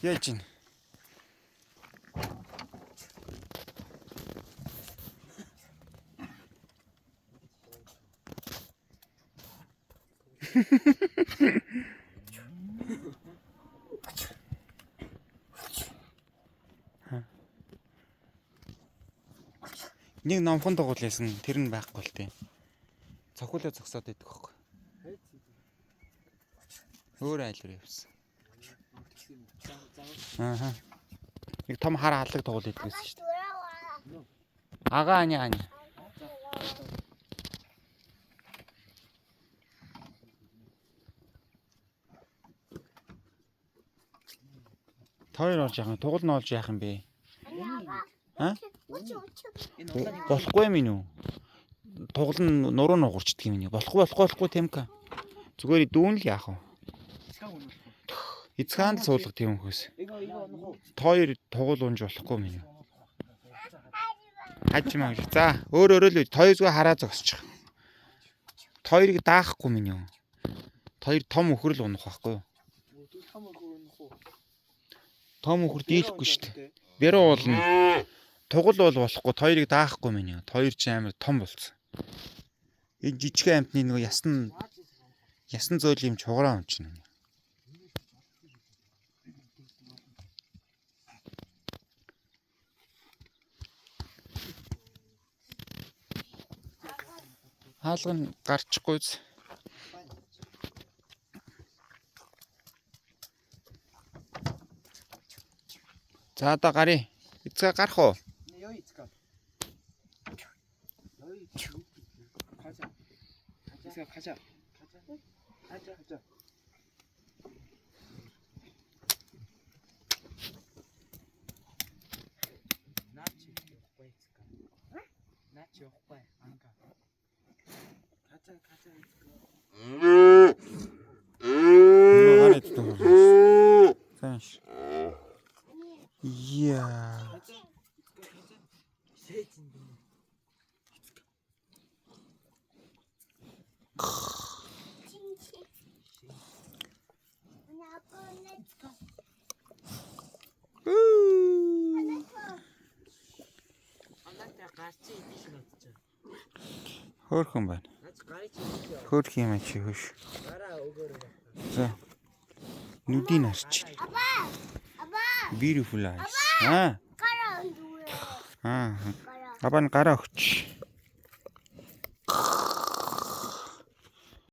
Яаж ийн? Нэг номхон дагуулсан тэр нь байхгүй л тээ. Цохиулаа зогсоод идэх хөөх. Өөр айлвар явсан. Ааха. Нэг том хар халаг дагуул идэгсэн шүү дээ. Ага аня. Тойр орж яах юм? Тугал нь олж яах юм бэ? Аа? Болохгүй юм уу? Тугал нь нуруу нугарчдаг юм nii. Болохгүй темка. Зүгээр дүүн л яах вэ? Эцгаан л суулгах тийм хөөс. Тойр тугал унж болохгүй юм nii. Хажимаа. За, өөрөө л тойр зүгээр хараа зогсчих. Тойрыг даахгүй юм nii. Тойр том өхрөл унах байхгүй юу? Том өхөр дийлэхгүй шүү дээ. Бэрүү уулна. Тугал бол болохгүй, тойрыг даахгүй юм nii. Тойр ч амар том болсон. Энэ жижигхэн амтны нөгөө ясан зөөл юм чугараа унчна. Хаалга нь гарчихгүйз. За одоо гарыг. Эцгээ гарах уу? 가자. 가자. 나치 오빠 안 가. 가자. 이거 안에 있던 거. 사실. 이야. Хөөрхөн байна. Хөөрх юм чи хөш. За. Нүдийн харч. Beautiful eyes. Аа. Абан гараа өгч.